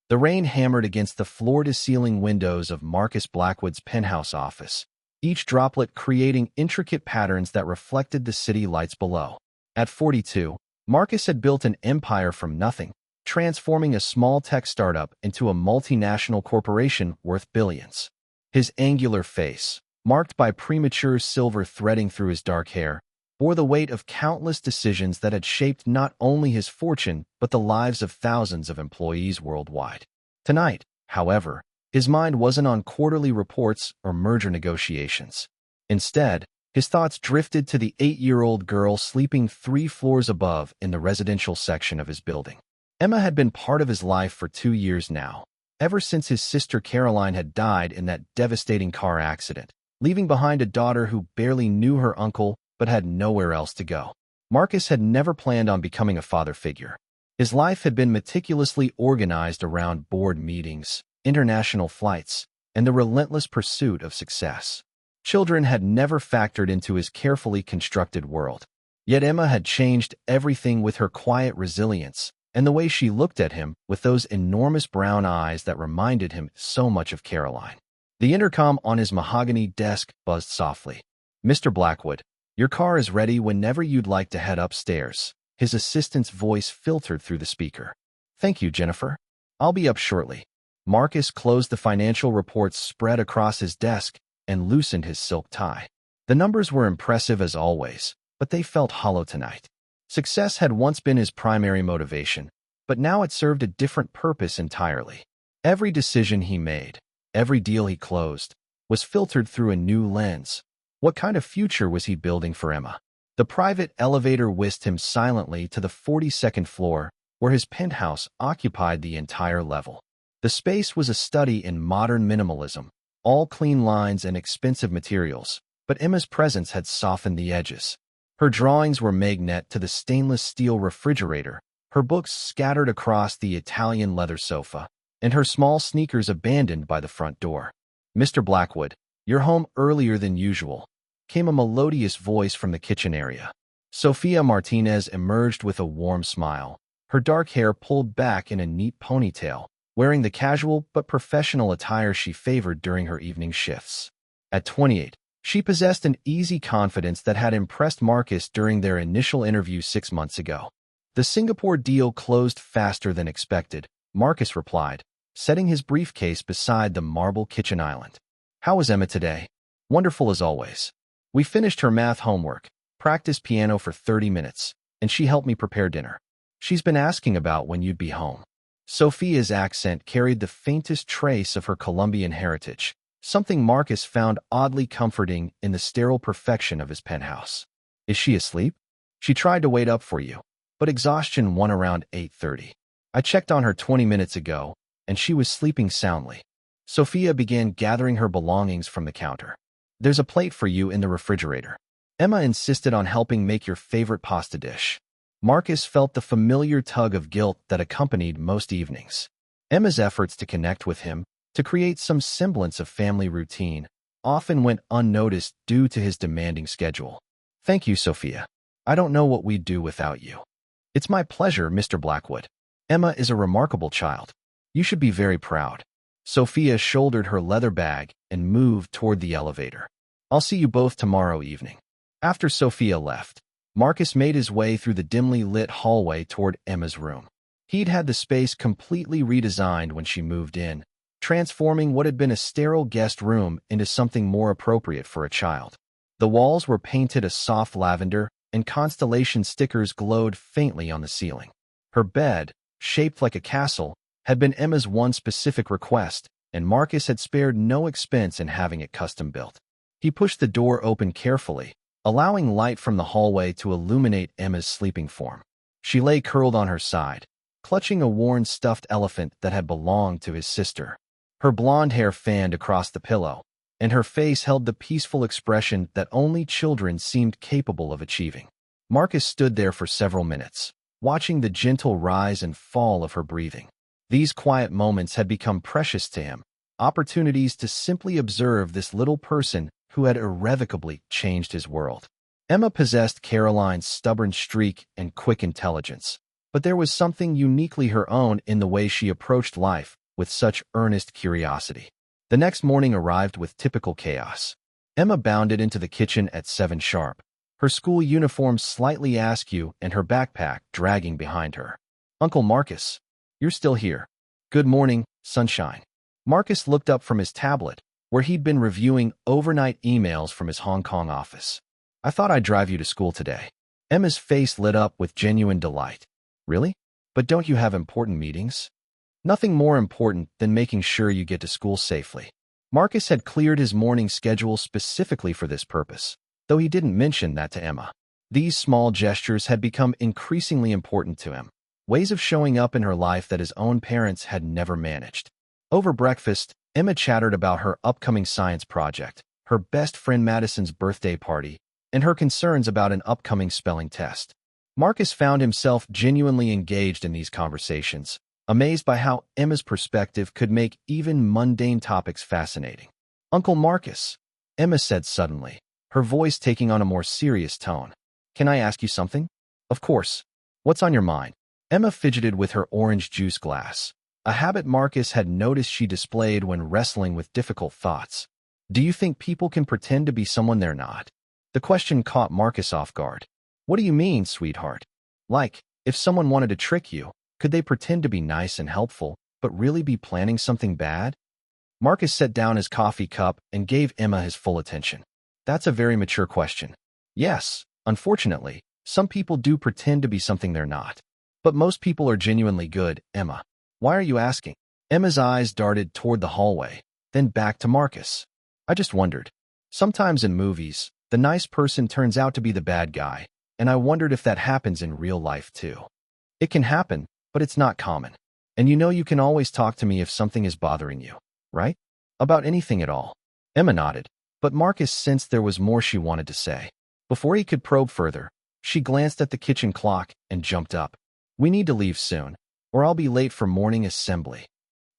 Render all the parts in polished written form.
The rain hammered against the floor-to-ceiling windows of Marcus Blackwood's penthouse office, each droplet creating intricate patterns that reflected the city lights below. At 42, Marcus had built an empire from nothing, transforming a small tech startup into a multinational corporation worth billions. His angular face, marked by premature silver threading through his dark hair, bore the weight of countless decisions that had shaped not only his fortune but the lives of thousands of employees worldwide. Tonight, however, his mind wasn't on quarterly reports or merger negotiations. Instead, his thoughts drifted to the 8-year-old girl sleeping 3 floors above in the residential section of his building. Emma had been part of his life for 2 years now, ever since his sister Caroline had died in that devastating car accident, leaving behind a daughter who barely knew her uncle but had nowhere else to go. Marcus had never planned on becoming a father figure. His life had been meticulously organized around board meetings, international flights, and the relentless pursuit of success. Children had never factored into his carefully constructed world. Yet Emma had changed everything with her quiet resilience and the way she looked at him with those enormous brown eyes that reminded him so much of Caroline. The intercom on his mahogany desk buzzed softly. "Mr. Blackwood, your car is ready whenever you'd like to head upstairs." His assistant's voice filtered through the speaker. "Thank you, Jennifer. I'll be up shortly." Marcus closed the financial reports spread across his desk and loosened his silk tie. The numbers were impressive as always, but they felt hollow tonight. Success had once been his primary motivation, but now it served a different purpose entirely. Every decision he made, every deal he closed, was filtered through a new lens. What kind of future was he building for Emma? The private elevator whisked him silently to the 42nd floor, where his penthouse occupied the entire level. The space was a study in modern minimalism, all clean lines and expensive materials, but Emma's presence had softened the edges. Her drawings were magnet to the stainless steel refrigerator, her books scattered across the Italian leather sofa, and her small sneakers abandoned by the front door. "Mr. Blackwood, you're home earlier than usual," came a melodious voice from the kitchen area. Sofia Martinez emerged with a warm smile, her dark hair pulled back in a neat ponytail, wearing the casual but professional attire she favored during her evening shifts. At 28, she possessed an easy confidence that had impressed Marcus during their initial interview 6 months ago. "The Singapore deal closed faster than expected," Marcus replied, setting his briefcase beside the marble kitchen island. "How was Emma today?" "Wonderful as always. We finished her math homework, practiced piano for 30 minutes, and she helped me prepare dinner. She's been asking about when you'd be home." Sophia's accent carried the faintest trace of her Colombian heritage, something Marcus found oddly comforting in the sterile perfection of his penthouse. "Is she asleep?" "She tried to wait up for you, but exhaustion won around 8:30. I checked on her 20 minutes ago, and she was sleeping soundly." Sophia began gathering her belongings from the counter. "There's a plate for you in the refrigerator." Emma insisted on helping make your favorite pasta dish. Marcus felt the familiar tug of guilt that accompanied most evenings. Emma's efforts to connect with him, to create some semblance of family routine, often went unnoticed due to his demanding schedule. "Thank you, Sophia. I don't know what we'd do without you." "It's my pleasure, Mr. Blackwood. Emma is a remarkable child. You should be very proud." Sophia shouldered her leather bag and moved toward the elevator. "I'll see you both tomorrow evening." After Sophia left, Marcus made his way through the dimly lit hallway toward Emma's room. He'd had the space completely redesigned when she moved in, transforming what had been a sterile guest room into something more appropriate for a child. The walls were painted a soft lavender, and constellation stickers glowed faintly on the ceiling. Her bed, shaped like a castle, had been Emma's one specific request, and Marcus had spared no expense in having it custom-built. He pushed the door open carefully, allowing light from the hallway to illuminate Emma's sleeping form. She lay curled on her side, clutching a worn stuffed elephant that had belonged to his sister. Her blonde hair fanned across the pillow, and her face held the peaceful expression that only children seemed capable of achieving. Marcus stood there for several minutes, watching the gentle rise and fall of her breathing. These quiet moments had become precious to him, opportunities to simply observe this little person who had irrevocably changed his world. Emma possessed Caroline's stubborn streak and quick intelligence, But there was something uniquely her own in the way she approached life with such earnest curiosity. The next morning arrived with typical chaos. Emma bounded into the kitchen at 7 sharp, her school uniform slightly askew and her backpack dragging behind her. "Uncle Marcus, you're still here. Good morning, sunshine." Marcus looked up from his tablet, where he'd been reviewing overnight emails from his Hong Kong office. "I thought I'd drive you to school today." Emma's face lit up with genuine delight. "Really? But don't you have important meetings?" "Nothing more important than making sure you get to school safely." Marcus had cleared his morning schedule specifically for this purpose, though he didn't mention that to Emma. These small gestures had become increasingly important to him, ways of showing up in her life that his own parents had never managed. Over breakfast, Emma chattered about her upcoming science project, her best friend Madison's birthday party, and her concerns about an upcoming spelling test. Marcus found himself genuinely engaged in these conversations, amazed by how Emma's perspective could make even mundane topics fascinating. "Uncle Marcus," Emma said suddenly, her voice taking on a more serious tone. "Can I ask you something?" "Of course. What's on your mind?" Emma fidgeted with her orange juice glass, a habit Marcus had noticed she displayed when wrestling with difficult thoughts. "Do you think people can pretend to be someone they're not?" The question caught Marcus off guard. "What do you mean, sweetheart? Like, if someone wanted to trick you, could they pretend to be nice and helpful, but really be planning something bad?" Marcus set down his coffee cup and gave Emma his full attention. "That's a very mature question. Yes, unfortunately, some people do pretend to be something they're not. But most people are genuinely good, Emma. Why are you asking?" Emma's eyes darted toward the hallway, then back to Marcus. "I just wondered. Sometimes in movies, the nice person turns out to be the bad guy, and I wondered if that happens in real life too." "It can happen, but it's not common. And you can always talk to me if something is bothering you, right? About anything at all." Emma nodded, but Marcus sensed there was more she wanted to say. Before he could probe further, she glanced at the kitchen clock and jumped up. "We need to leave soon, or I'll be late for morning assembly."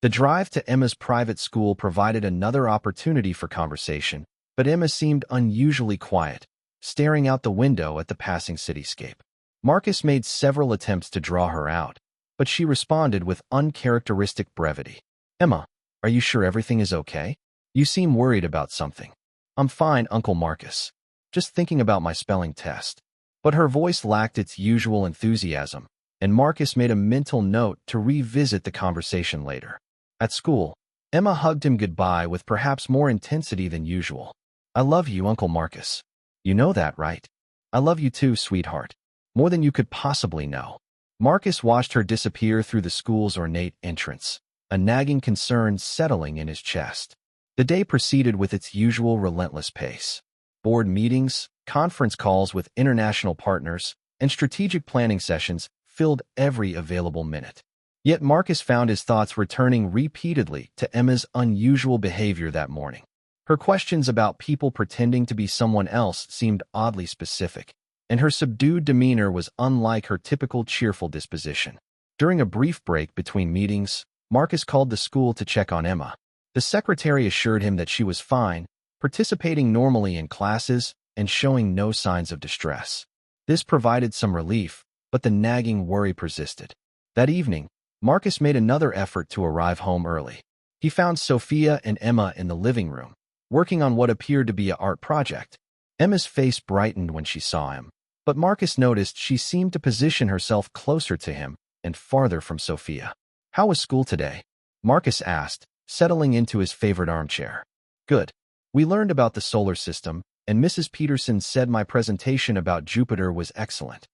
The drive to Emma's private school provided another opportunity for conversation, but Emma seemed unusually quiet, staring out the window at the passing cityscape. Marcus made several attempts to draw her out, but she responded with uncharacteristic brevity. "Emma, are you sure everything is okay? You seem worried about something." "I'm fine, Uncle Marcus. Just thinking about my spelling test." But her voice lacked its usual enthusiasm, and Marcus made a mental note to revisit the conversation later. At school, Emma hugged him goodbye with perhaps more intensity than usual. "I love you, Uncle Marcus. You know that, right?" "I love you too, sweetheart. More than you could possibly know." Marcus watched her disappear through the school's ornate entrance, a nagging concern settling in his chest. The day proceeded with its usual relentless pace. Board meetings, conference calls with international partners, and strategic planning sessions filled every available minute. Yet Marcus found his thoughts returning repeatedly to Emma's unusual behavior that morning. Her questions about people pretending to be someone else seemed oddly specific, and her subdued demeanor was unlike her typical cheerful disposition. During a brief break between meetings, Marcus called the school to check on Emma. The secretary assured him that she was fine, participating normally in classes and showing no signs of distress. This provided some relief, but the nagging worry persisted. That evening, Marcus made another effort to arrive home early. He found Sophia and Emma in the living room, working on what appeared to be an art project. Emma's face brightened when she saw him, but Marcus noticed she seemed to position herself closer to him and farther from Sophia. "How was school today?" Marcus asked, settling into his favorite armchair. "Good. We learned about the solar system, and Mrs. Peterson said my presentation about Jupiter was excellent."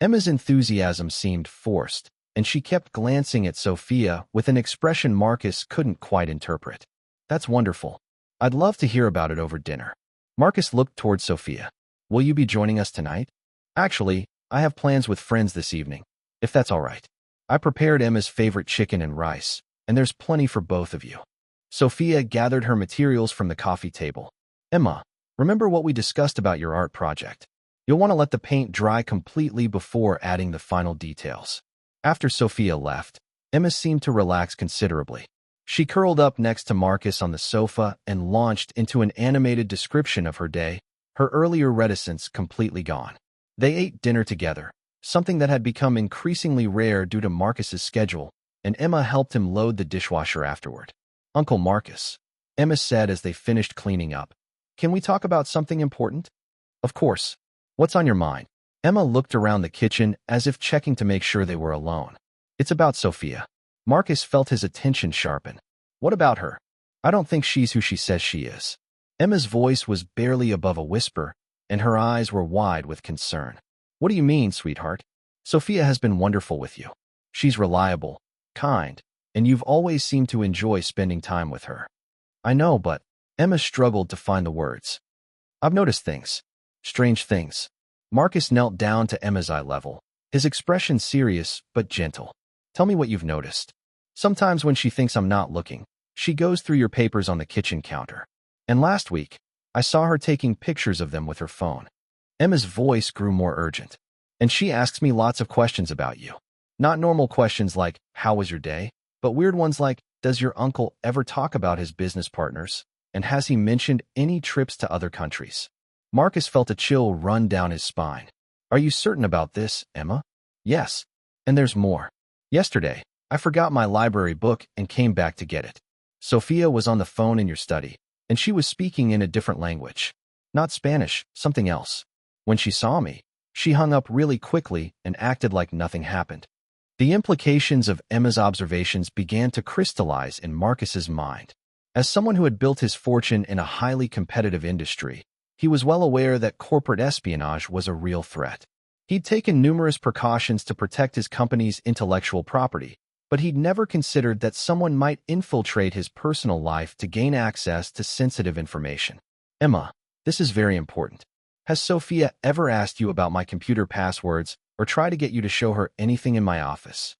Emma's enthusiasm seemed forced, and she kept glancing at Sophia with an expression Marcus couldn't quite interpret. "That's wonderful. I'd love to hear about it over dinner." Marcus looked toward Sophia. "Will you be joining us tonight?" "Actually, I have plans with friends this evening, if that's all right. I prepared Emma's favorite chicken and rice, and there's plenty for both of you." Sophia gathered her materials from the coffee table. "Emma, remember what we discussed about your art project. You'll want to let the paint dry completely before adding the final details." After Sophia left, Emma seemed to relax considerably. She curled up next to Marcus on the sofa and launched into an animated description of her day, her earlier reticence completely gone. They ate dinner together, something that had become increasingly rare due to Marcus's schedule, and Emma helped him load the dishwasher afterward. "Uncle Marcus," Emma said as they finished cleaning up, "can we talk about something important?" "Of course. What's on your mind?" Emma looked around the kitchen as if checking to make sure they were alone. "It's about Sophia." Marcus felt his attention sharpen. "What about her?" "I don't think she's who she says she is." Emma's voice was barely above a whisper, and her eyes were wide with concern. "What do you mean, sweetheart?" "Sophia has been wonderful with you. She's reliable, kind, and you've always seemed to enjoy spending time with her." "I know, but—" Emma struggled to find the words. "I've noticed things. Strange things." Marcus knelt down to Emma's eye level, his expression serious but gentle. "Tell me what you've noticed." "Sometimes when she thinks I'm not looking, she goes through your papers on the kitchen counter. And last week, I saw her taking pictures of them with her phone." Emma's voice grew more urgent. "And she asks me lots of questions about you. Not normal questions like, 'How was your day?' but weird ones like, 'Does your uncle ever talk about his business partners? And has he mentioned any trips to other countries?'" Marcus felt a chill run down his spine. "Are you certain about this, Emma?" "Yes. And there's more. Yesterday, I forgot my library book and came back to get it. Sophia was on the phone in your study, and she was speaking in a different language. Not Spanish, something else. When she saw me, she hung up really quickly and acted like nothing happened." The implications of Emma's observations began to crystallize in Marcus's mind. As someone who had built his fortune in a highly competitive industry, he was well aware that corporate espionage was a real threat. He'd taken numerous precautions to protect his company's intellectual property, but he'd never considered that someone might infiltrate his personal life to gain access to sensitive information. "Emma, this is very important. Has Sophia ever asked you about my computer passwords or tried to get you to show her anything in my office?"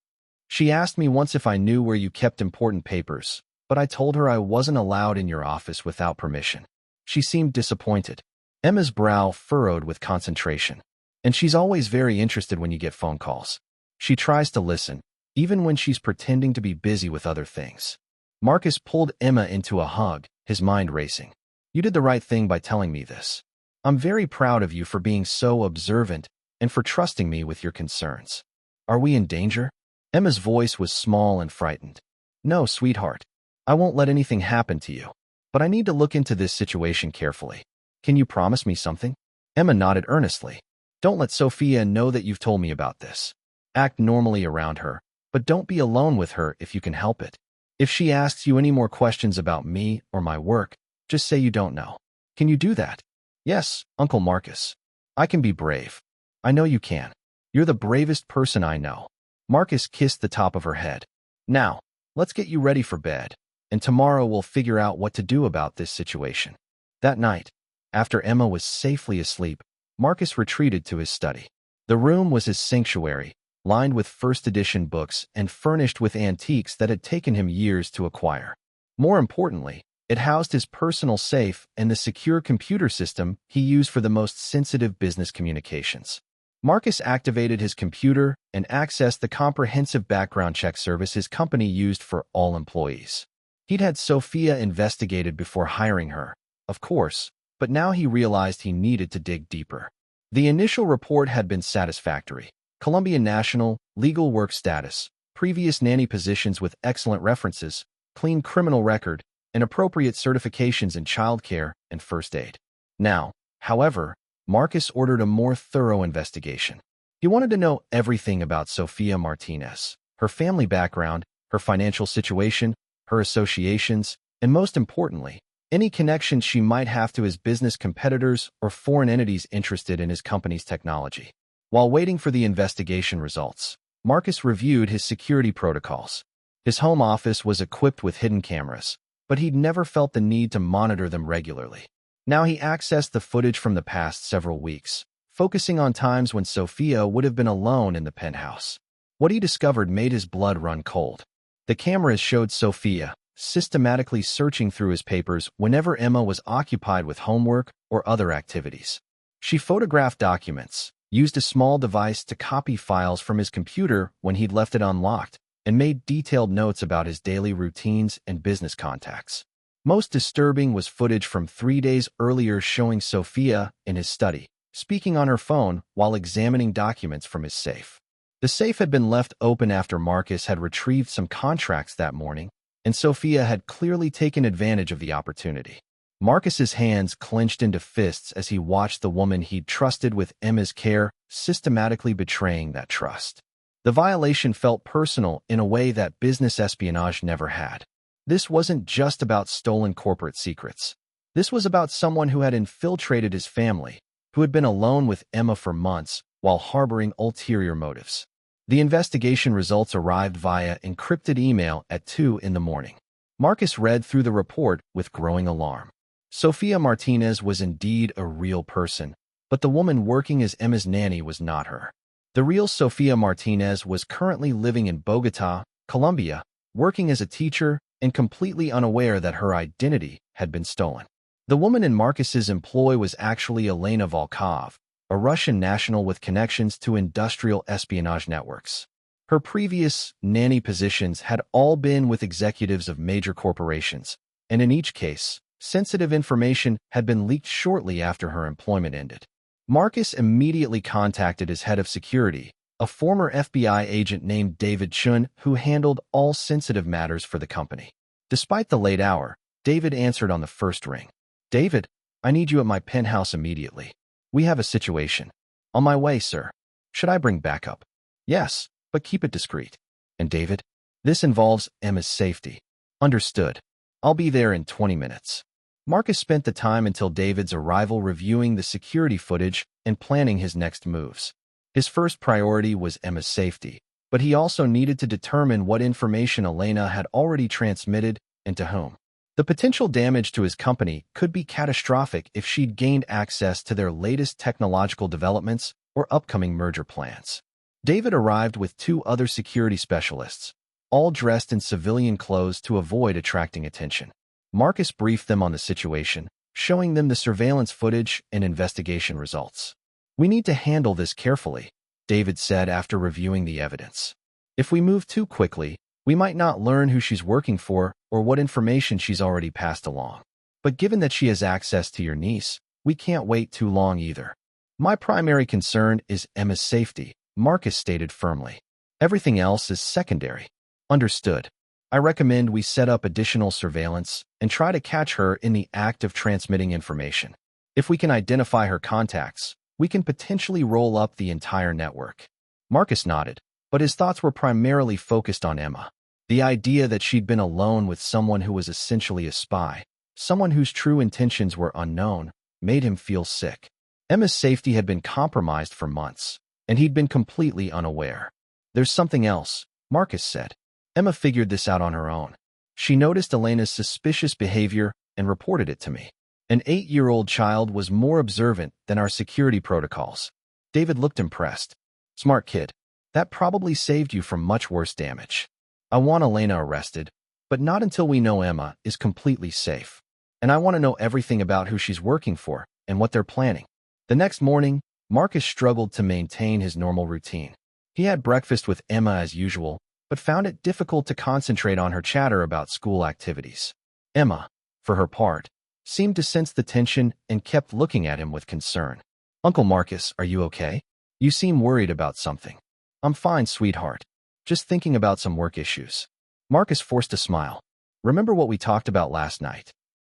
"She asked me once if I knew where you kept important papers, but I told her I wasn't allowed in your office without permission." She seemed disappointed. Emma's brow furrowed with concentration. "And she's always very interested when you get phone calls. She tries to listen, even when she's pretending to be busy with other things." Marcus pulled Emma into a hug, his mind racing. "You did the right thing by telling me this. I'm very proud of you for being so observant and for trusting me with your concerns. Are we in danger?" Emma's voice was small and frightened. "No, sweetheart. I won't let anything happen to you. But I need to look into this situation carefully. Can you promise me something?" Emma nodded earnestly. "Don't let Sophia know that you've told me about this. Act normally around her, but don't be alone with her if you can help it. If she asks you any more questions about me or my work, just say you don't know. Can you do that?" "Yes, Uncle Marcus. I can be brave. I know you can. You're the bravest person I know." Marcus kissed the top of her head. "Now, let's get you ready for bed, and tomorrow we'll figure out what to do about this situation." That night, after Emma was safely asleep, Marcus retreated to his study. The room was his sanctuary, lined with first-edition books and furnished with antiques that had taken him years to acquire. More importantly, it housed his personal safe and the secure computer system he used for the most sensitive business communications. Marcus activated his computer and accessed the comprehensive background check service his company used for all employees. He'd had Sophia investigated before hiring her, of course, but now he realized he needed to dig deeper. The initial report had been satisfactory. Colombian national, legal work status, previous nanny positions with excellent references, clean criminal record, and appropriate certifications in childcare and first aid. Now, however, Marcus ordered a more thorough investigation. He wanted to know everything about Sophia Martinez, her family background, her financial situation, her associations, and most importantly, any connections she might have to his business competitors or foreign entities interested in his company's technology. While waiting for the investigation results, Marcus reviewed his security protocols. His home office was equipped with hidden cameras, but he'd never felt the need to monitor them regularly. Now he accessed the footage from the past several weeks, focusing on times when Sophia would have been alone in the penthouse. What he discovered made his blood run cold. The cameras showed Sophia systematically searching through his papers whenever Emma was occupied with homework or other activities. She photographed documents, used a small device to copy files from his computer when he'd left it unlocked, and made detailed notes about his daily routines and business contacts. Most disturbing was footage from 3 days earlier showing Sophia in his study, speaking on her phone while examining documents from his safe. The safe had been left open after Marcus had retrieved some contracts that morning, and Sophia had clearly taken advantage of the opportunity. Marcus's hands clenched into fists as he watched the woman he'd trusted with Emma's care systematically betraying that trust. The violation felt personal in a way that business espionage never had. This wasn't just about stolen corporate secrets. This was about someone who had infiltrated his family, who had been alone with Emma for months while harboring ulterior motives. The investigation results arrived via encrypted email at 2 in the morning. Marcus read through the report with growing alarm. Sofia Martinez was indeed a real person, but the woman working as Emma's nanny was not her. The real Sofia Martinez was currently living in Bogotá, Colombia, working as a teacher and completely unaware that her identity had been stolen. The woman in Marcus's employ was actually Elena Volkov, a Russian national with connections to industrial espionage networks. Her previous nanny positions had all been with executives of major corporations, and in each case, sensitive information had been leaked shortly after her employment ended. Marcus immediately contacted his head of security, a former FBI agent named David Chun, who handled all sensitive matters for the company. Despite the late hour, David answered on the first ring. "David, I need you at my penthouse immediately. We have a situation." "On my way, sir." "Should I bring backup?" "Yes, but keep it discreet." "And David, this involves Emma's safety." "Understood. I'll be there in 20 minutes." Marcus spent the time until David's arrival reviewing the security footage and planning his next moves. His first priority was Emma's safety, but he also needed to determine what information Elena had already transmitted and to whom. The potential damage to his company could be catastrophic if she'd gained access to their latest technological developments or upcoming merger plans. David arrived with 2 other security specialists, all dressed in civilian clothes to avoid attracting attention. Marcus briefed them on the situation, showing them the surveillance footage and investigation results. "We need to handle this carefully," David said after reviewing the evidence. "If we move too quickly, we might not learn who she's working for or what information she's already passed along. But given that she has access to your niece, we can't wait too long either." "My primary concern is Emma's safety," Marcus stated firmly. "Everything else is secondary." "Understood. I recommend we set up additional surveillance and try to catch her in the act of transmitting information. If we can identify her contacts, we can potentially roll up the entire network." Marcus nodded, but his thoughts were primarily focused on Emma. The idea that she'd been alone with someone who was essentially a spy, someone whose true intentions were unknown, made him feel sick. Emma's safety had been compromised for months, and he'd been completely unaware. "There's something else," Marcus said. "Emma figured this out on her own. She noticed Elena's suspicious behavior and reported it to me. An 8-year-old child was more observant than our security protocols." David looked impressed. "Smart kid. That probably saved you from much worse damage. I want Elena arrested, but not until we know Emma is completely safe. And I want to know everything about who she's working for and what they're planning." The next morning, Marcus struggled to maintain his normal routine. He had breakfast with Emma as usual, but found it difficult to concentrate on her chatter about school activities. Emma, for her part, seemed to sense the tension and kept looking at him with concern. "Uncle Marcus, are you okay? You seem worried about something." "I'm fine, sweetheart. Just thinking about some work issues." Marcus forced a smile. "Remember what we talked about last night?"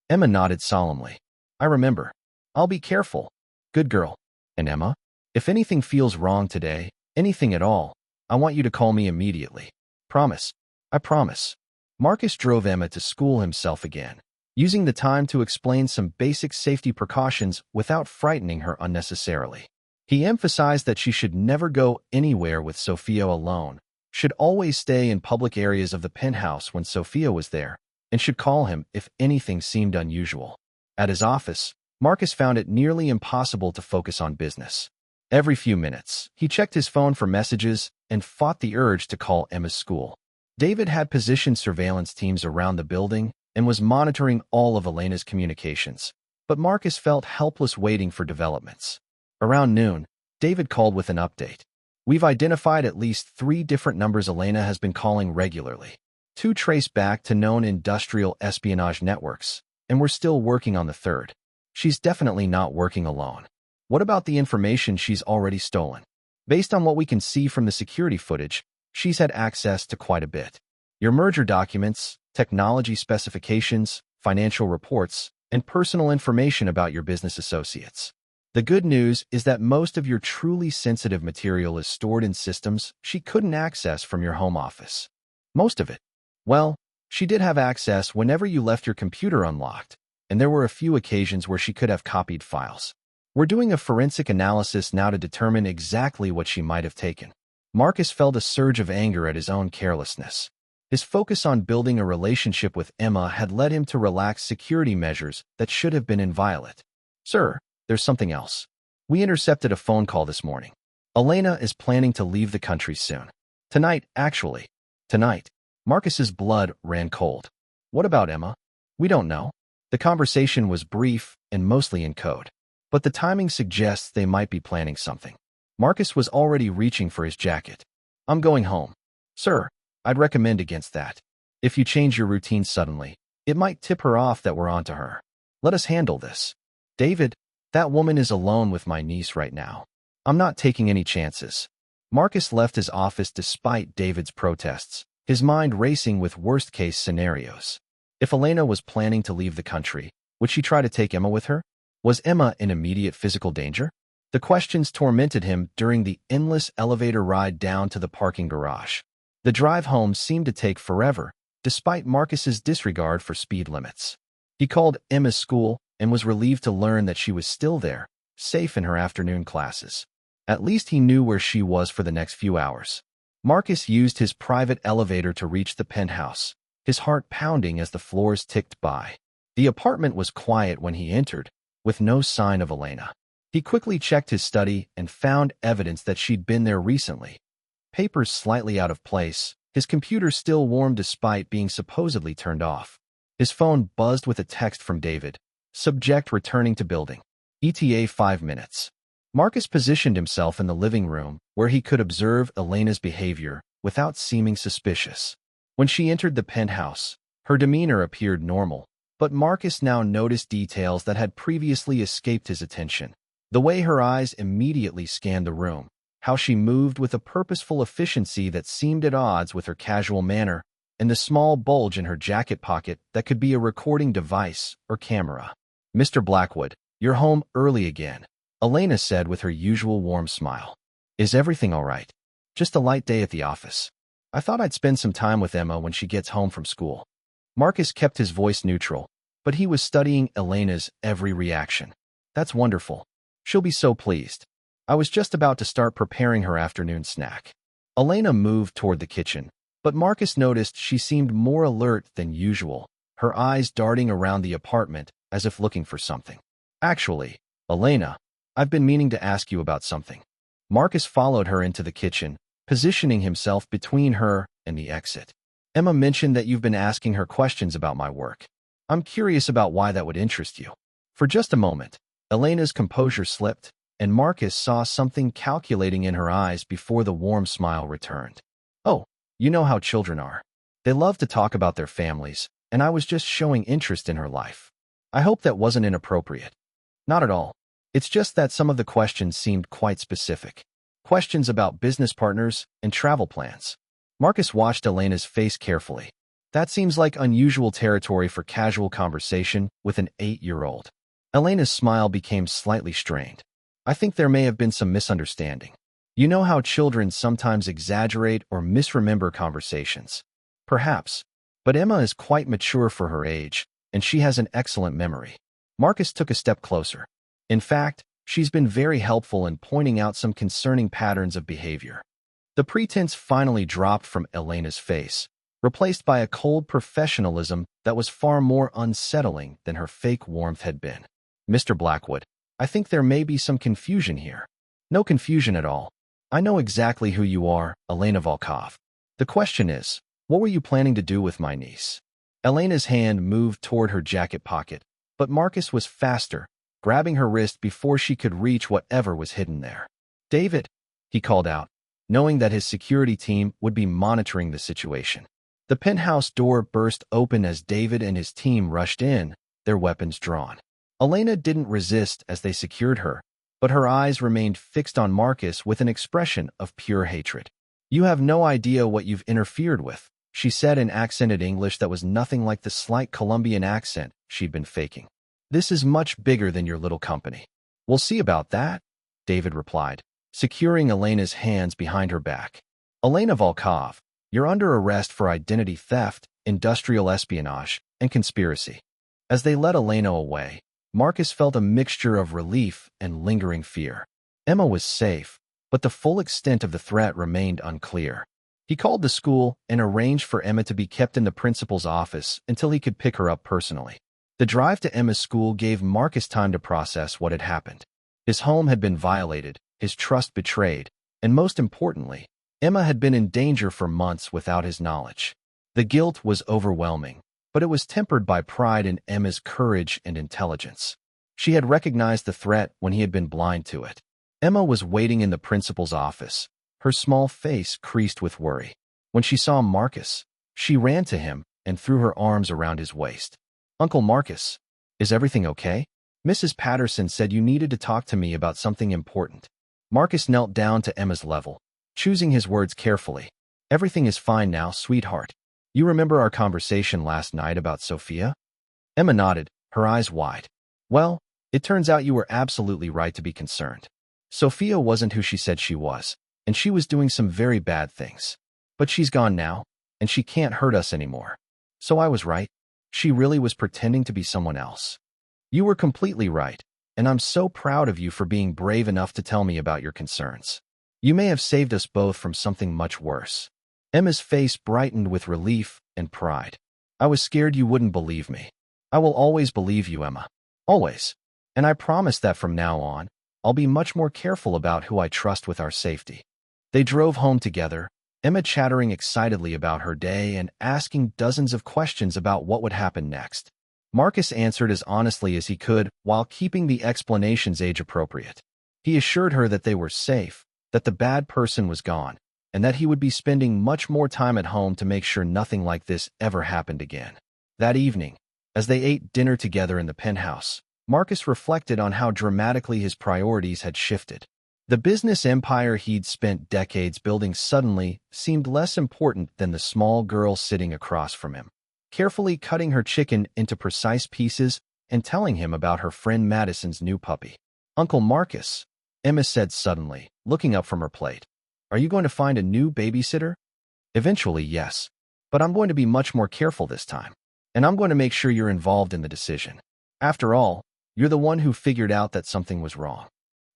Emma nodded solemnly. "I remember. I'll be careful. Good girl." "And Emma, if anything feels wrong today, anything at all, I want you to call me immediately." "Promise." "I promise." Marcus drove Emma to school himself again, using the time to explain some basic safety precautions without frightening her unnecessarily. He emphasized that she should never go anywhere with Sophia alone, should always stay in public areas of the penthouse when Sophia was there, and should call him if anything seemed unusual. At his office, Marcus found it nearly impossible to focus on business. Every few minutes, he checked his phone for messages and fought the urge to call Emma's school. David had positioned surveillance teams around the building and was monitoring all of Elena's communications, but Marcus felt helpless waiting for developments. Around noon, David called with an update. "We've identified at least 3 different numbers Elena has been calling regularly. 2 trace back to known industrial espionage networks, and we're still working on the 3rd. She's definitely not working alone." What about the information she's already stolen? Based on what we can see from the security footage, she's had access to quite a bit. Your merger documents, technology specifications, financial reports, and personal information about your business associates. The good news is that most of your truly sensitive material is stored in systems she couldn't access from your home office. Most of it. Well, she did have access whenever you left your computer unlocked, and there were a few occasions where she could have copied files. We're doing a forensic analysis now to determine exactly what she might have taken. Marcus felt a surge of anger at his own carelessness. His focus on building a relationship with Emma had led him to relax security measures that should have been inviolate. Sir, there's something else. We intercepted a phone call this morning. Elena is planning to leave the country soon. Tonight, actually. Tonight. Marcus's blood ran cold. What about Emma? We don't know. The conversation was brief and mostly in code. But the timing suggests they might be planning something. Marcus was already reaching for his jacket. I'm going home. Sir, I'd recommend against that. If you change your routine suddenly, it might tip her off that we're onto her. Let us handle this. David, that woman is alone with my niece right now. I'm not taking any chances. Marcus left his office despite David's protests, his mind racing with worst-case scenarios. If Elena was planning to leave the country, would she try to take Emma with her? Was Emma in immediate physical danger? The questions tormented him during the endless elevator ride down to the parking garage. The drive home seemed to take forever, despite Marcus's disregard for speed limits. He called Emma's school and was relieved to learn that she was still there, safe in her afternoon classes. At least he knew where she was for the next few hours. Marcus used his private elevator to reach the penthouse, his heart pounding as the floors ticked by. The apartment was quiet when he entered, with no sign of Elena. He quickly checked his study and found evidence that she'd been there recently. Papers slightly out of place, his computer still warm despite being supposedly turned off. His phone buzzed with a text from David. Subject returning to building. ETA 5 minutes. Marcus positioned himself in the living room where he could observe Elena's behavior without seeming suspicious. When she entered the penthouse, her demeanor appeared normal, but Marcus now noticed details that had previously escaped his attention. The way her eyes immediately scanned the room, how she moved with a purposeful efficiency that seemed at odds with her casual manner, and the small bulge in her jacket pocket that could be a recording device or camera. Mr. Blackwood, you're home early again, Elena said with her usual warm smile. Is everything all right? Just a light day at the office. I thought I'd spend some time with Emma when she gets home from school. Marcus kept his voice neutral, but he was studying Elena's every reaction. That's wonderful. She'll be so pleased. I was just about to start preparing her afternoon snack. Elena moved toward the kitchen, but Marcus noticed she seemed more alert than usual, her eyes darting around the apartment as if looking for something. Actually, Elena, I've been meaning to ask you about something. Marcus followed her into the kitchen, positioning himself between her and the exit. Emma mentioned that you've been asking her questions about my work. I'm curious about why that would interest you. For just a moment, Elena's composure slipped, and Marcus saw something calculating in her eyes before the warm smile returned. Oh, you know how children are. They love to talk about their families, and I was just showing interest in her life. I hope that wasn't inappropriate. Not at all. It's just that some of the questions seemed quite specific. Questions about business partners and travel plans. Marcus watched Elena's face carefully. That seems like unusual territory for casual conversation with an 8-year-old. Elena's smile became slightly strained. I think there may have been some misunderstanding. You know how children sometimes exaggerate or misremember conversations. Perhaps. But Emma is quite mature for her age, and she has an excellent memory. Marcus took a step closer. In fact, she's been very helpful in pointing out some concerning patterns of behavior. The pretense finally dropped from Elena's face, replaced by a cold professionalism that was far more unsettling than her fake warmth had been. Mr. Blackwood, I think there may be some confusion here. No confusion at all. I know exactly who you are, Elena Volkov. The question is, what were you planning to do with my niece? Elena's hand moved toward her jacket pocket, but Marcus was faster, grabbing her wrist before she could reach whatever was hidden there. David, he called out, knowing that his security team would be monitoring the situation. The penthouse door burst open as David and his team rushed in, their weapons drawn. Elena didn't resist as they secured her, but her eyes remained fixed on Marcus with an expression of pure hatred. "You have no idea what you've interfered with," she said in accented English that was nothing like the slight Colombian accent she'd been faking. "This is much bigger than your little company." "We'll see about that," David replied, securing Elena's hands behind her back. "Elena Volkov, you're under arrest for identity theft, industrial espionage, and conspiracy." As they led Elena away, Marcus felt a mixture of relief and lingering fear. Emma was safe, but the full extent of the threat remained unclear. He called the school and arranged for Emma to be kept in the principal's office until he could pick her up personally. The drive to Emma's school gave Marcus time to process what had happened. His home had been violated, his trust betrayed, and most importantly, Emma had been in danger for months without his knowledge. The guilt was overwhelming, but it was tempered by pride in Emma's courage and intelligence. She had recognized the threat when he had been blind to it. Emma was waiting in the principal's office, her small face creased with worry. When she saw Marcus, she ran to him and threw her arms around his waist. "Uncle Marcus, is everything okay? Mrs. Patterson said you needed to talk to me about something important." Marcus knelt down to Emma's level, choosing his words carefully. "Everything is fine now, sweetheart. You remember our conversation last night about Sophia?" Emma nodded, her eyes wide. "Well, it turns out you were absolutely right to be concerned. Sophia wasn't who she said she was, and she was doing some very bad things. But she's gone now, and she can't hurt us anymore. So I was right. She really was pretending to be someone else. You were completely right, and I'm so proud of you for being brave enough to tell me about your concerns. You may have saved us both from something much worse." Emma's face brightened with relief and pride. "I was scared you wouldn't believe me. I will always believe you, Emma. Always. And I promise that from now on, I'll be much more careful about who I trust with our safety." They drove home together, Emma chattering excitedly about her day and asking dozens of questions about what would happen next. Marcus answered as honestly as he could while keeping the explanations age-appropriate. He assured her that they were safe, that the bad person was gone, and that he would be spending much more time at home to make sure nothing like this ever happened again. That evening, as they ate dinner together in the penthouse, Marcus reflected on how dramatically his priorities had shifted. The business empire he'd spent decades building suddenly seemed less important than the small girl sitting across from him, carefully cutting her chicken into precise pieces and telling him about her friend Madison's new puppy. "Uncle Marcus," Emma said suddenly, looking up from her plate, "are you going to find a new babysitter?" "Eventually, yes. But I'm going to be much more careful this time. And I'm going to make sure you're involved in the decision. After all, you're the one who figured out that something was wrong."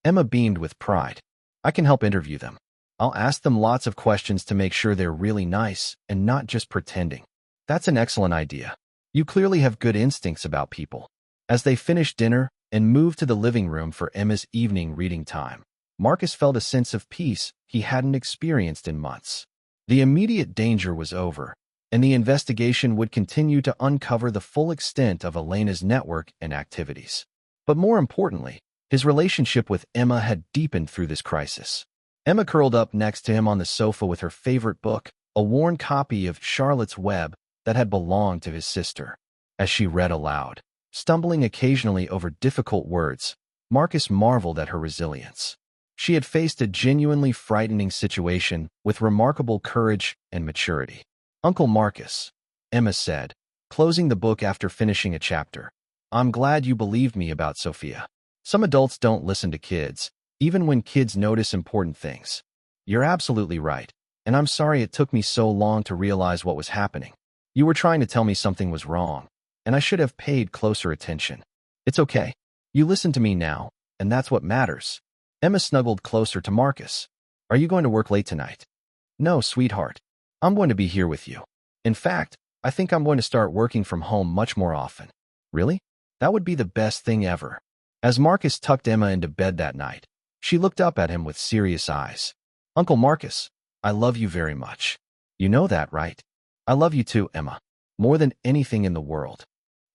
Emma beamed with pride. "I can help interview them. I'll ask them lots of questions to make sure they're really nice and not just pretending." "That's an excellent idea. You clearly have good instincts about people." As they finished dinner and moved to the living room for Emma's evening reading time, Marcus felt a sense of peace he hadn't experienced in months. The immediate danger was over, and the investigation would continue to uncover the full extent of Elena's network and activities. But more importantly, his relationship with Emma had deepened through this crisis. Emma curled up next to him on the sofa with her favorite book, a worn copy of Charlotte's Web that had belonged to his sister. As she read aloud, stumbling occasionally over difficult words, Marcus marveled at her resilience. She had faced a genuinely frightening situation with remarkable courage and maturity. "Uncle Marcus," Emma said, closing the book after finishing a chapter, "I'm glad you believed me about Sophia. Some adults don't listen to kids, even when kids notice important things. You're absolutely right, and I'm sorry it took me so long to realize what was happening. You were trying to tell me something was wrong, and I should have paid closer attention. It's okay. You listen to me now, and that's what matters." Emma snuggled closer to Marcus. "Are you going to work late tonight?" "No, sweetheart. I'm going to be here with you. In fact, I think I'm going to start working from home much more often." "Really? That would be the best thing ever." As Marcus tucked Emma into bed that night, she looked up at him with serious eyes. "Uncle Marcus, I love you very much. You know that, right?" "I love you too, Emma. More than anything in the world.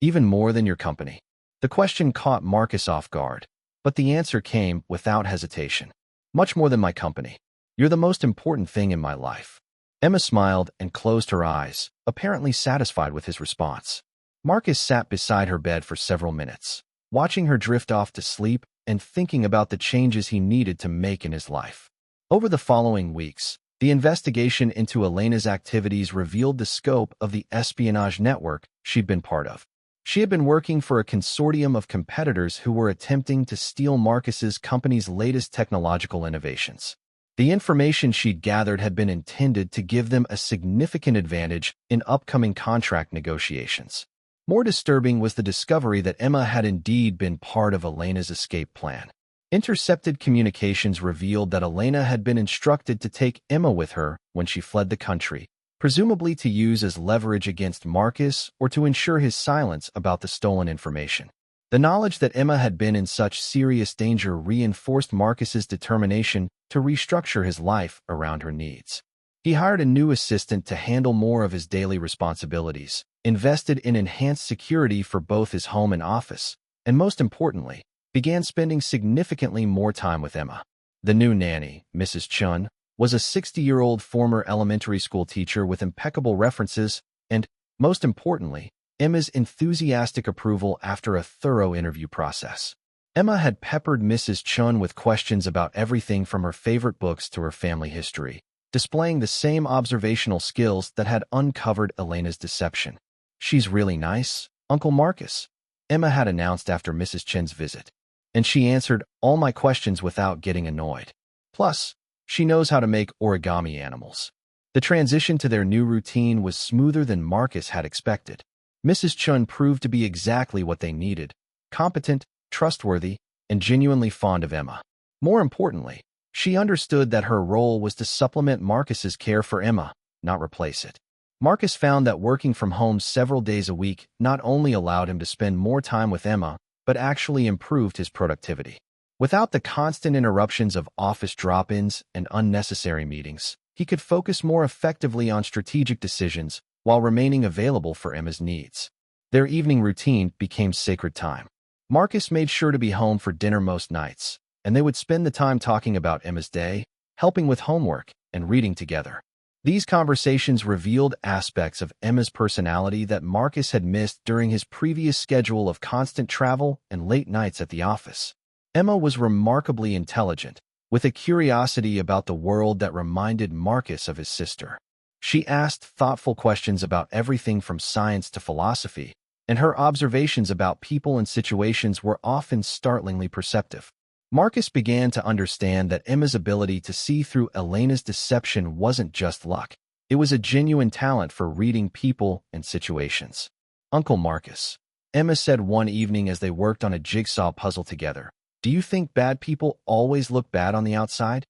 Even more than your company." The question caught Marcus off guard, but the answer came without hesitation. "Much more than my company. You're the most important thing in my life." Emma smiled and closed her eyes, apparently satisfied with his response. Marcus sat beside her bed for several minutes, watching her drift off to sleep and thinking about the changes he needed to make in his life. Over the following weeks, the investigation into Elena's activities revealed the scope of the espionage network she'd been part of. She had been working for a consortium of competitors who were attempting to steal Marcus's company's latest technological innovations. The information she'd gathered had been intended to give them a significant advantage in upcoming contract negotiations. More disturbing was the discovery that Emma had indeed been part of Elena's escape plan. Intercepted communications revealed that Elena had been instructed to take Emma with her when she fled the country, presumably to use as leverage against Marcus or to ensure his silence about the stolen information. The knowledge that Emma had been in such serious danger reinforced Marcus's determination to restructure his life around her needs. He hired a new assistant to handle more of his daily responsibilities, invested in enhanced security for both his home and office, and most importantly, began spending significantly more time with Emma. The new nanny, Mrs. Chun, was a 60-year-old former elementary school teacher with impeccable references and, most importantly, Emma's enthusiastic approval after a thorough interview process. Emma had peppered Mrs. Chun with questions about everything from her favorite books to her family history, displaying the same observational skills that had uncovered Elena's deception. "She's really nice, Uncle Marcus," Emma had announced after Mrs. Chun's visit. "And she answered all my questions without getting annoyed. Plus, she knows how to make origami animals." The transition to their new routine was smoother than Marcus had expected. Mrs. Chun proved to be exactly what they needed: competent, trustworthy, and genuinely fond of Emma. More importantly, she understood that her role was to supplement Marcus's care for Emma, not replace it. Marcus found that working from home several days a week not only allowed him to spend more time with Emma, but actually improved his productivity. Without the constant interruptions of office drop-ins and unnecessary meetings, he could focus more effectively on strategic decisions while remaining available for Emma's needs. Their evening routine became sacred time. Marcus made sure to be home for dinner most nights, and they would spend the time talking about Emma's day, helping with homework, and reading together. These conversations revealed aspects of Emma's personality that Marcus had missed during his previous schedule of constant travel and late nights at the office. Emma was remarkably intelligent, with a curiosity about the world that reminded Marcus of his sister. She asked thoughtful questions about everything from science to philosophy, and her observations about people and situations were often startlingly perceptive. Marcus began to understand that Emma's ability to see through Elena's deception wasn't just luck. It was a genuine talent for reading people and situations. "Uncle Marcus," Emma said one evening as they worked on a jigsaw puzzle together, "do you think bad people always look bad on the outside?"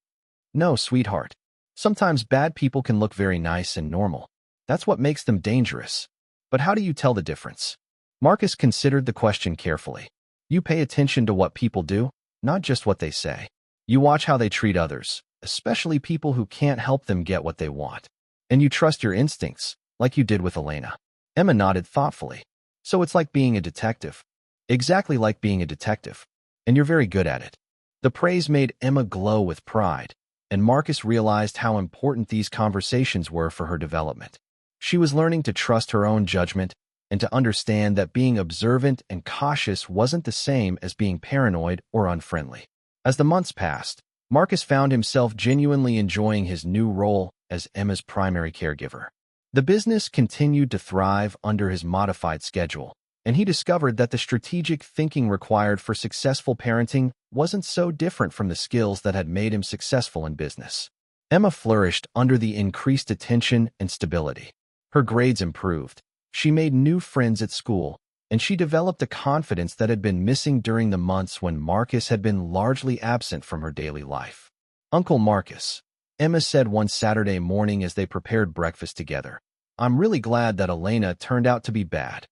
"No, sweetheart. Sometimes bad people can look very nice and normal. That's what makes them dangerous. But how do you tell the difference?" Marcus considered the question carefully. "You pay attention to what people do, not just what they say. You watch how they treat others, especially people who can't help them get what they want. And you trust your instincts, like you did with Elena." Emma nodded thoughtfully. "So it's like being a detective." "Exactly like being a detective. And you're very good at it." The praise made Emma glow with pride, and Marcus realized how important these conversations were for her development. She was learning to trust her own judgment and to understand that being observant and cautious wasn't the same as being paranoid or unfriendly. As the months passed, Marcus found himself genuinely enjoying his new role as Emma's primary caregiver. The business continued to thrive under his modified schedule, and he discovered that the strategic thinking required for successful parenting wasn't so different from the skills that had made him successful in business. Emma flourished under the increased attention and stability. Her grades improved, she made new friends at school, and she developed a confidence that had been missing during the months when Marcus had been largely absent from her daily life. "Uncle Marcus," Emma said one Saturday morning as they prepared breakfast together, "I'm really glad that Elena turned out to be bad."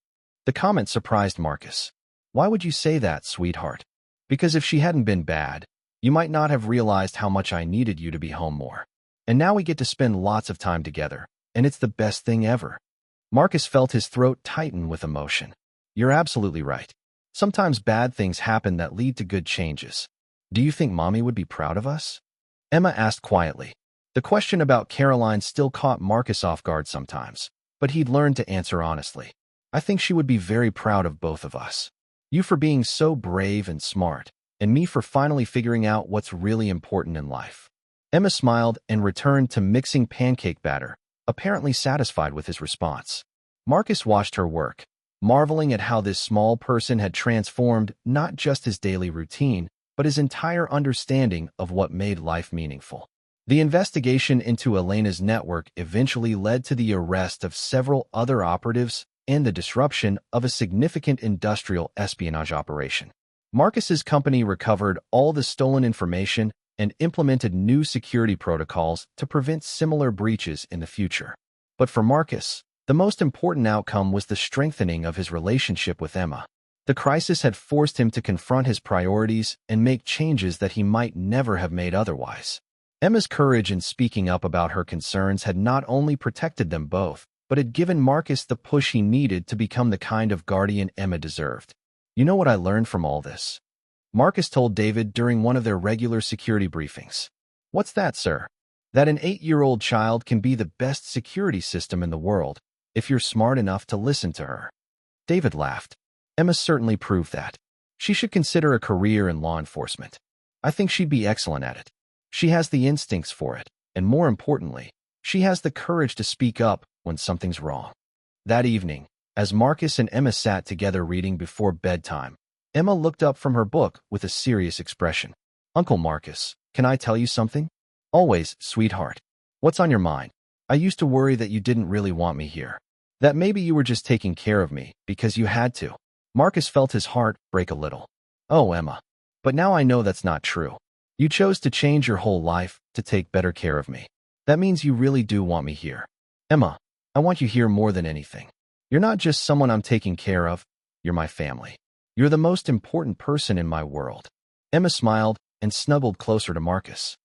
The comment surprised Marcus. "Why would you say that, sweetheart?" "Because if she hadn't been bad, you might not have realized how much I needed you to be home more. And now we get to spend lots of time together, and it's the best thing ever." Marcus felt his throat tighten with emotion. "You're absolutely right. Sometimes bad things happen that lead to good changes. Do you think Mommy would be proud of us?" Emma asked quietly. The question about Caroline still caught Marcus off guard sometimes, but he'd learned to answer honestly. "I think she would be very proud of both of us. You for being so brave and smart, and me for finally figuring out what's really important in life." Emma smiled and returned to mixing pancake batter, apparently satisfied with his response. Marcus watched her work, marveling at how this small person had transformed not just his daily routine, but his entire understanding of what made life meaningful. The investigation into Elena's network eventually led to the arrest of several other operatives and the disruption of a significant industrial espionage operation. Marcus's company recovered all the stolen information and implemented new security protocols to prevent similar breaches in the future. But for Marcus, the most important outcome was the strengthening of his relationship with Emma. The crisis had forced him to confront his priorities and make changes that he might never have made otherwise. Emma's courage in speaking up about her concerns had not only protected them both, but had given Marcus the push he needed to become the kind of guardian Emma deserved. "You know what I learned from all this?" Marcus told David during one of their regular security briefings. "What's that, sir?" "That an 8-year-old child can be the best security system in the world, if you're smart enough to listen to her." David laughed. "Emma certainly proved that. She should consider a career in law enforcement. I think she'd be excellent at it. She has the instincts for it, and more importantly, she has the courage to speak up when something's wrong." That evening, as Marcus and Emma sat together reading before bedtime, Emma looked up from her book with a serious expression. "Uncle Marcus, can I tell you something?" "Always, sweetheart. What's on your mind?" "I used to worry that you didn't really want me here. That maybe you were just taking care of me because you had to." Marcus felt his heart break a little. "Oh, Emma. But now I know that's not true. You chose to change your whole life to take better care of me. That means you really do want me here. Emma, I want you here more than anything. You're not just someone I'm taking care of, you're my family. You're the most important person in my world." Emma smiled and snuggled closer to Marcus.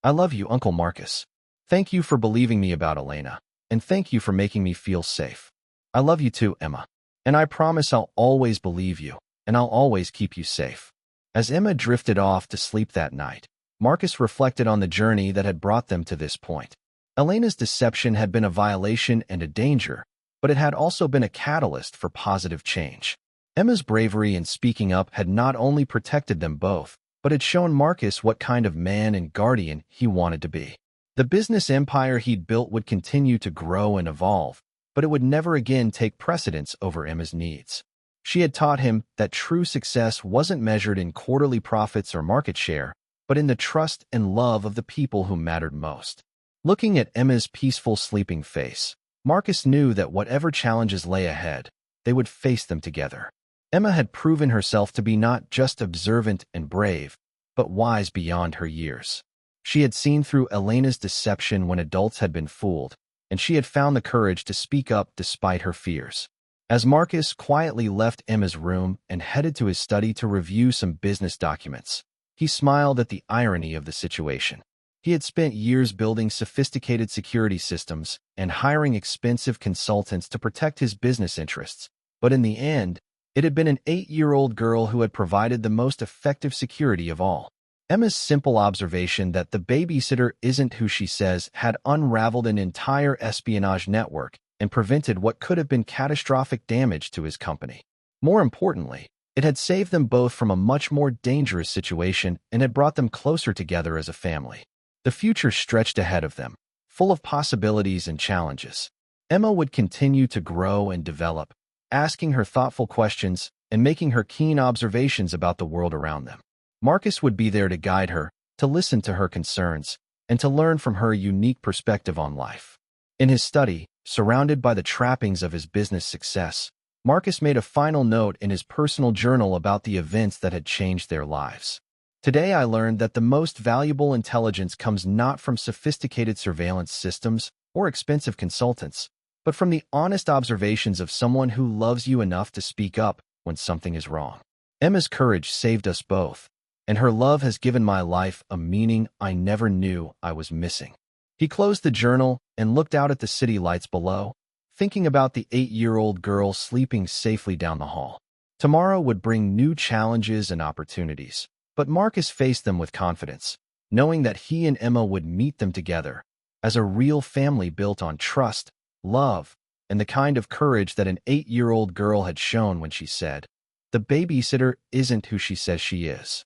"I love you, Uncle Marcus. Thank you for believing me about Elena, and thank you for making me feel safe." "I love you too, Emma. And I promise I'll always believe you, and I'll always keep you safe." As Emma drifted off to sleep that night, Marcus reflected on the journey that had brought them to this point. Elena's deception had been a violation and a danger, but it had also been a catalyst for positive change. Emma's bravery in speaking up had not only protected them both, but had shown Marcus what kind of man and guardian he wanted to be. The business empire he'd built would continue to grow and evolve, but it would never again take precedence over Emma's needs. She had taught him that true success wasn't measured in quarterly profits or market share, but in the trust and love of the people who mattered most. Looking at Emma's peaceful sleeping face, Marcus knew that whatever challenges lay ahead, they would face them together. Emma had proven herself to be not just observant and brave, but wise beyond her years. She had seen through Elena's deception when adults had been fooled, and she had found the courage to speak up despite her fears. As Marcus quietly left Emma's room and headed to his study to review some business documents, he smiled at the irony of the situation. He had spent years building sophisticated security systems and hiring expensive consultants to protect his business interests, but in the end, it had been an 8-year-old girl who had provided the most effective security of all. Emma's simple observation that the babysitter isn't who she says had unraveled an entire espionage network and prevented what could have been catastrophic damage to his company. More importantly, it had saved them both from a much more dangerous situation and had brought them closer together as a family. The future stretched ahead of them, full of possibilities and challenges. Emma would continue to grow and develop, asking her thoughtful questions and making her keen observations about the world around them. Marcus would be there to guide her, to listen to her concerns, and to learn from her unique perspective on life. In his study, surrounded by the trappings of his business success, Marcus made a final note in his personal journal about the events that had changed their lives. "Today I learned that the most valuable intelligence comes not from sophisticated surveillance systems or expensive consultants, but from the honest observations of someone who loves you enough to speak up when something is wrong. Emma's courage saved us both, and her love has given my life a meaning I never knew I was missing." He closed the journal and looked out at the city lights below, thinking about the 8-year-old girl sleeping safely down the hall. Tomorrow would bring new challenges and opportunities, but Marcus faced them with confidence, knowing that he and Emma would meet them together as a real family built on trust, love, and the kind of courage that an 8-year-old girl had shown when she said, "The babysitter isn't who she says she is."